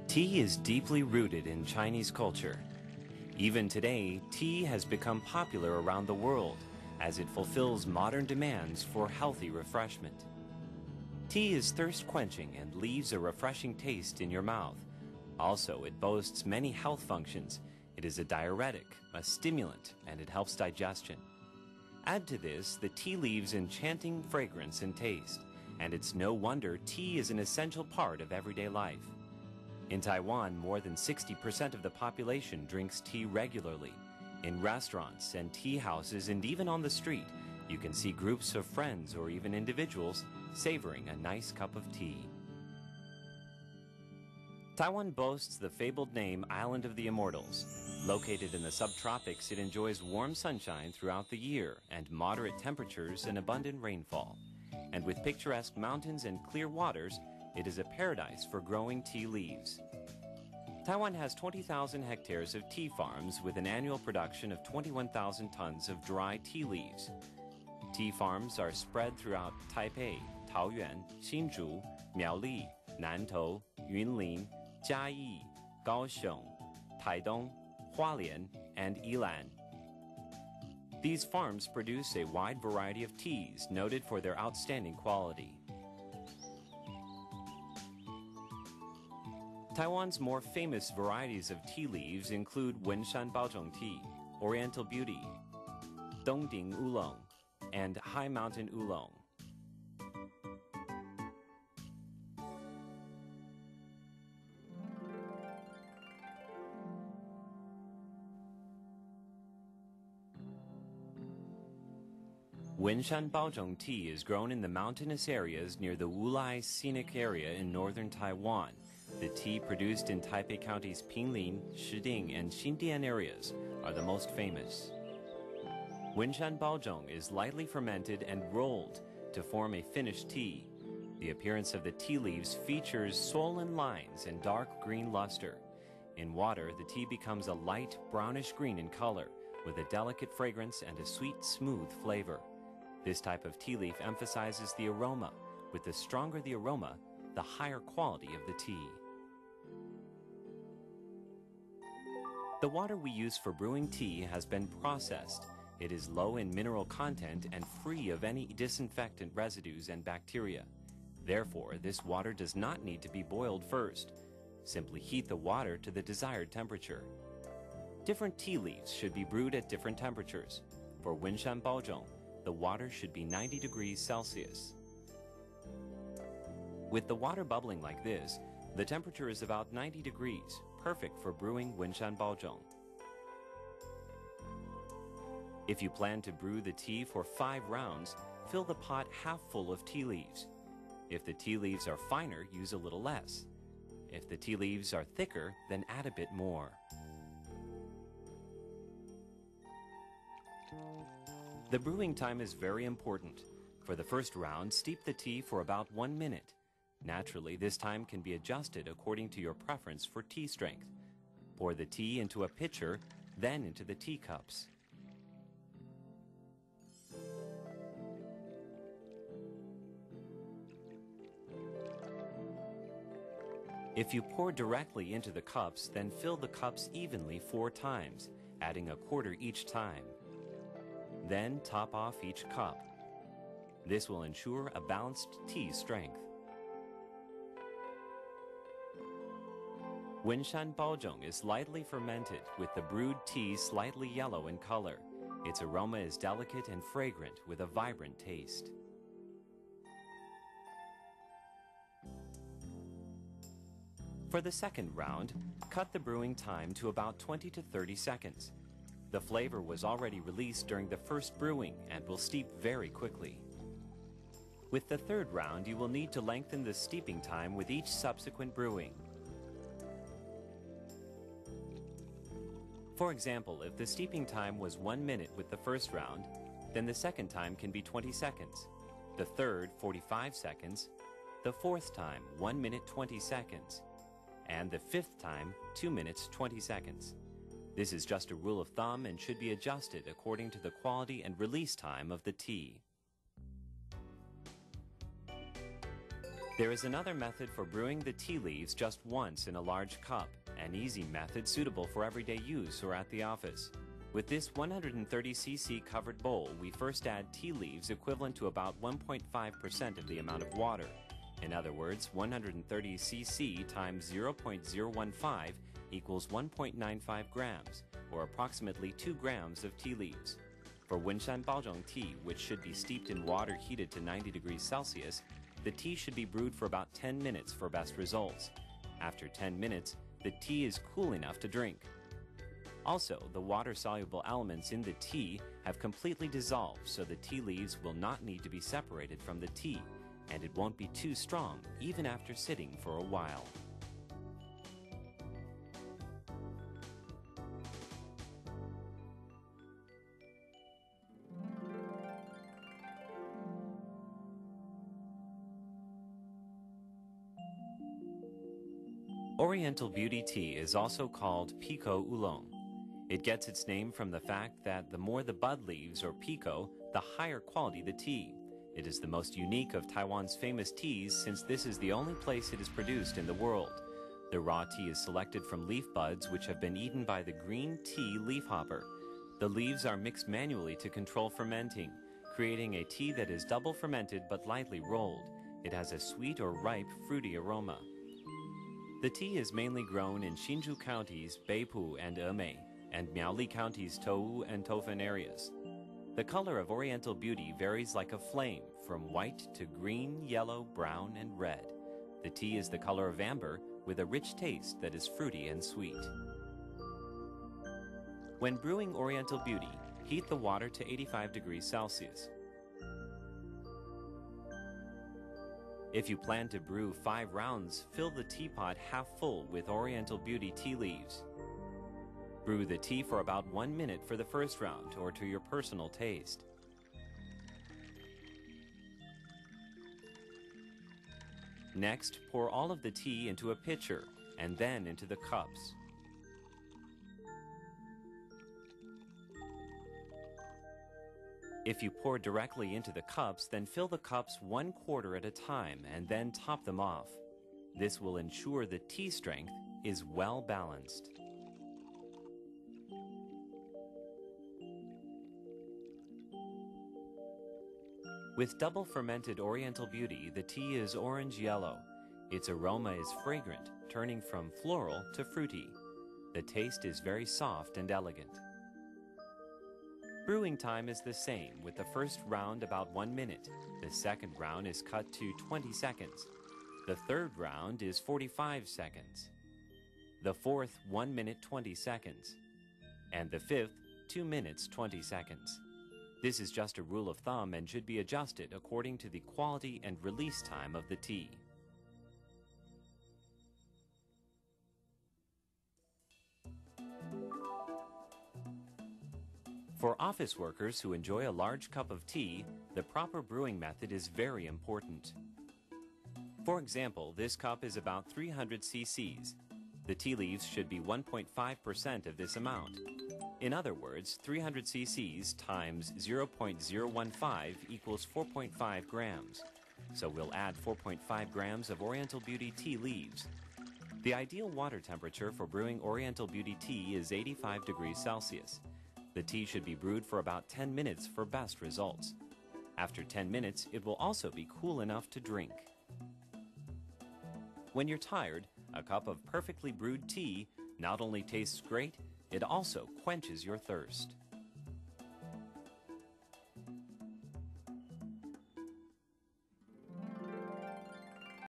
Tea is deeply rooted in Chinese culture. Even today, tea has become popular around the world as it fulfills modern demands for healthy refreshment. Tea is thirst-quenching and leaves a refreshing taste in your mouth. Also, it boasts many health functions. It is a diuretic, a stimulant, and it helps digestion. Add to this the tea leaves' enchanting fragrance and taste, and it's no wonder tea is an essential part of everyday life. In Taiwan, more than 60% of the population drinks tea regularly. In restaurants and tea houses and even on the street, you can see groups of friends or even individuals savoring a nice cup of tea. Taiwan boasts the fabled name Island of the Immortals. Located in the subtropics, it enjoys warm sunshine throughout the year and moderate temperatures and abundant rainfall. And with picturesque mountains and clear waters, it is a paradise for growing tea leaves. Taiwan has 20,000 hectares of tea farms with an annual production of 21,000 tons of dry tea leaves. Tea farms are spread throughout Taipei, Taoyuan, Hsinchu, Miaoli, Nantou, Yunlin, Jiayi, Kaohsiung, Taidong, Hualien, and Yilan. These farms produce a wide variety of teas noted for their outstanding quality. Taiwan's more famous varieties of tea leaves include Wenshan Baozhong tea, Oriental Beauty, Dongding Oolong, and High Mountain Oolong. Wenshan Baozhong tea is grown in the mountainous areas near the Wulai Scenic Area in northern Taiwan. The tea produced in Taipei County's Pinglin, Shiding, and Xindian areas are the most famous. Wenshan Baozhong is lightly fermented and rolled to form a finished tea. The appearance of the tea leaves features swollen lines and dark green luster. In water, the tea becomes a light brownish green in color, with a delicate fragrance and a sweet, smooth flavor. This type of tea leaf emphasizes the aroma. With the stronger the aroma, the higher quality of the tea. The water we use for brewing tea has been processed. It is low in mineral content and free of any disinfectant residues and bacteria. Therefore, this water does not need to be boiled first. Simply heat the water to the desired temperature. Different tea leaves should be brewed at different temperatures. For Wenshan Baozhong, the water should be 90 degrees Celsius. With the water bubbling like this, the temperature is about 90 degrees, perfect for brewing Wenshan Baozhong. If you plan to brew the tea for 5 rounds, fill the pot half full of tea leaves. If the tea leaves are finer, use a little less. If the tea leaves are thicker, then add a bit more. The brewing time is very important. For the first round, steep the tea for about 1 minute. Naturally, this time can be adjusted according to your preference for tea strength. Pour the tea into a pitcher, then into the teacups. If you pour directly into the cups, then fill the cups evenly 4 times, adding a quarter each time. Then top off each cup. This will ensure a balanced tea strength. Wenshan Baozhong is lightly fermented with the brewed tea slightly yellow in color. Its aroma is delicate and fragrant with a vibrant taste. For the second round, cut the brewing time to about 20 to 30 seconds. The flavor was already released during the first brewing and will steep very quickly. With the third round, you will need to lengthen the steeping time with each subsequent brewing. For example, if the steeping time was 1 minute with the first round, then the second time can be 20 seconds, the third 45 seconds, the fourth time 1 minute 20 seconds, and the fifth time 2 minutes 20 seconds. This is just a rule of thumb and should be adjusted according to the quality and release time of the tea. There is another method for brewing the tea leaves just once in a large cup, an easy method suitable for everyday use or at the office. With this 130cc covered bowl, we first add tea leaves equivalent to about 1.5% of the amount of water. In other words, 130cc times 0.015 equals 1.95 grams, or approximately 2 grams of tea leaves. For Wenshan Baozhong tea, which should be steeped in water heated to 90 degrees Celsius, the tea should be brewed for about 10 minutes for best results. After 10 minutes, the tea is cool enough to drink. Also, the water-soluble elements in the tea have completely dissolved, so the tea leaves will not need to be separated from the tea, and it won't be too strong even after sitting for a while. Oriental Beauty tea is also called Pekoe Oolong. It gets its name from the fact that the more the bud leaves, or pekoe, the higher quality the tea. It is the most unique of Taiwan's famous teas since this is the only place it is produced in the world. The raw tea is selected from leaf buds which have been eaten by the green tea leafhopper. The leaves are mixed manually to control fermenting, creating a tea that is double fermented but lightly rolled. It has a sweet or ripe, fruity aroma. The tea is mainly grown in Hsinchu County's Beipu and Emei, and Miaoli County's Towu and Tofan areas. The color of Oriental Beauty varies like a flame, from white to green, yellow, brown, and red. The tea is the color of amber, with a rich taste that is fruity and sweet. When brewing Oriental Beauty, heat the water to 85 degrees Celsius. If you plan to brew 5 rounds, fill the teapot half full with Oriental Beauty tea leaves. Brew the tea for about 1 minute for the first round, or to your personal taste. Next, pour all of the tea into a pitcher, and then into the cups. If you pour directly into the cups, then fill the cups 1/4 at a time and then top them off. This will ensure the tea strength is well balanced. With double fermented Oriental Beauty, the tea is orange-yellow. Its aroma is fragrant, turning from floral to fruity. The taste is very soft and elegant. Brewing time is the same, with the first round about 1 minute. The second round is cut to 20 seconds. The third round is 45 seconds. The fourth, 1 minute 20 seconds. And the fifth, 2 minutes 20 seconds. This is just a rule of thumb and should be adjusted according to the quality and release time of the tea. For office workers who enjoy a large cup of tea, the proper brewing method is very important. For example, this cup is about 300 cc's. The tea leaves should be 1.5% of this amount. In other words, 300 cc's times 0.015 equals 4.5 grams. So we'll add 4.5 grams of Oriental Beauty tea leaves. The ideal water temperature for brewing Oriental Beauty tea is 85 degrees Celsius. The tea should be brewed for about 10 minutes for best results. After 10 minutes, it will also be cool enough to drink. When you're tired, a cup of perfectly brewed tea not only tastes great, it also quenches your thirst.